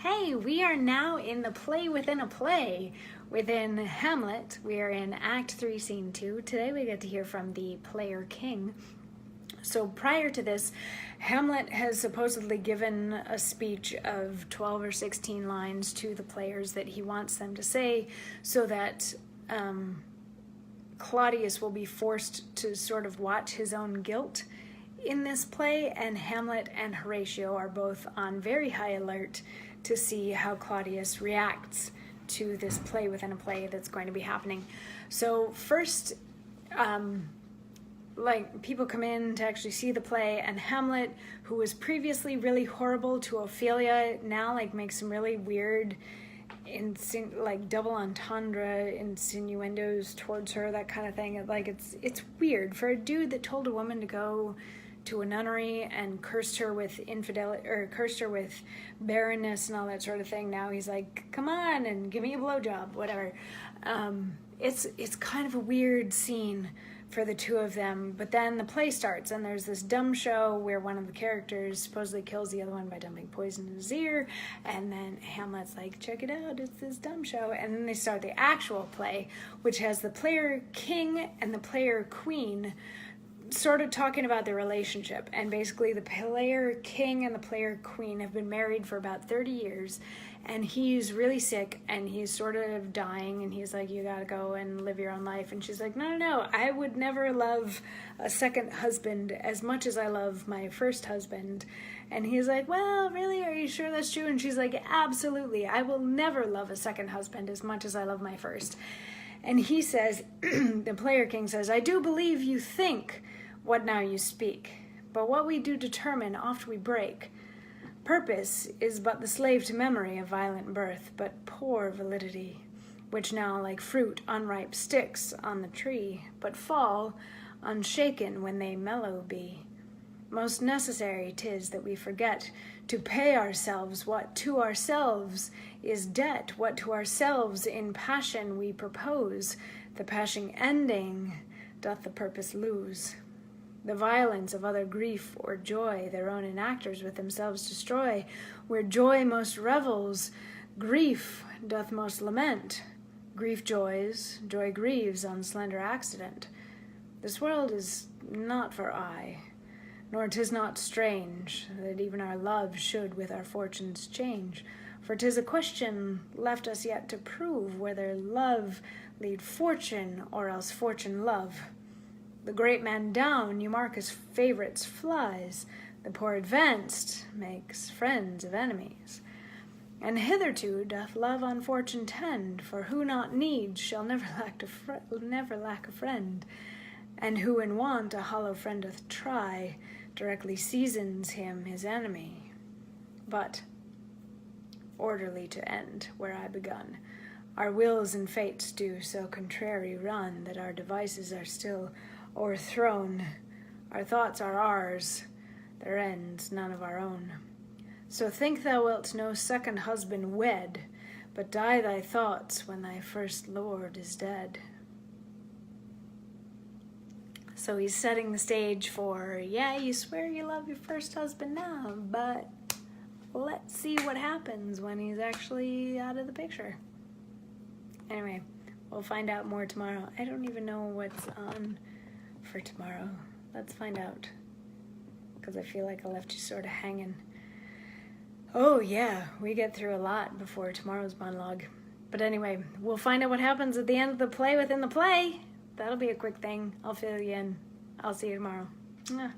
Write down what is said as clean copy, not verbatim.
Hey, we are now in the play within a play. Within Hamlet, we are in Act 3, Scene 2. Today we get to hear from the player king. So prior to this, Hamlet has supposedly given a speech of 12 or 16 lines to the players that he wants them to say so that Claudius will be forced to sort of watch his own guilt in this play, and Hamlet and Horatio are both on very high alert to see how Claudius reacts to this play within a play that's going to be happening. So first, people come in to actually see the play, and Hamlet, who was previously really horrible to Ophelia, now makes some really weird double entendre insinuendos towards her, that kind of thing. It's weird for a dude that told a woman to go to a nunnery and cursed her with infidelity, or cursed her with barrenness and all that sort of thing. Now he's like, come on and give me a blowjob, whatever. It's kind of a weird scene for the two of them. But then the play starts, and there's this dumb show where one of the characters supposedly kills the other one by dumping poison in his ear, and then Hamlet's like, check it out, it's this dumb show. And then they start the actual play, which has the player king and the player queen sort of talking about their relationship. And basically the player king and the player queen have been married for about 30 years, and he's really sick and he's sort of dying, and he's like, you gotta go and live your own life. And she's like, no, I would never love a second husband as much as I love my first husband. And he's like, well, really, are you sure that's true? And she's like, absolutely, I will never love a second husband as much as I love my first. And he says, the player king says, I do believe you think what now you speak, but what we do determine oft we break. Purpose is but the slave to memory of violent birth, but poor validity, which now like fruit unripe sticks on the tree, but fall unshaken when they mellow be. Most necessary 'tis that we forget to pay ourselves what to ourselves is debt, what to ourselves in passion we propose. The passion ending doth the purpose lose. The violence of other grief or joy their own enactors with themselves destroy. Where joy most revels, grief doth most lament. Grief joys, joy grieves on slender accident. This world is not for aye, nor 'tis not strange that even our love should with our fortunes change. For 'tis a question left us yet to prove, whether love lead fortune or else fortune love. The great man down, you mark his favorites flies. The poor advanced makes friends of enemies. And hitherto doth love on fortune tend, for who not needs shall never lack a friend. And who in want a hollow friend doth try, directly seasons him his enemy. But orderly to end where I begun. Our wills and fates do so contrary run, that our devices are still o'erthrown. Our thoughts are ours, their ends none of our own. So think thou wilt no second husband wed, but die thy thoughts when thy first lord is dead. So he's setting the stage for, yeah, you swear you love your first husband now, but let's see what happens when he's actually out of the picture. Anyway, we'll find out more tomorrow. I don't even know what's on for tomorrow. Let's find out, because I feel like I left you sort of hanging. Oh yeah, we get through a lot before tomorrow's monologue. But anyway, we'll find out what happens at the end of the play within the play. That'll be a quick thing. I'll fill you in. I'll see you tomorrow. Mwah.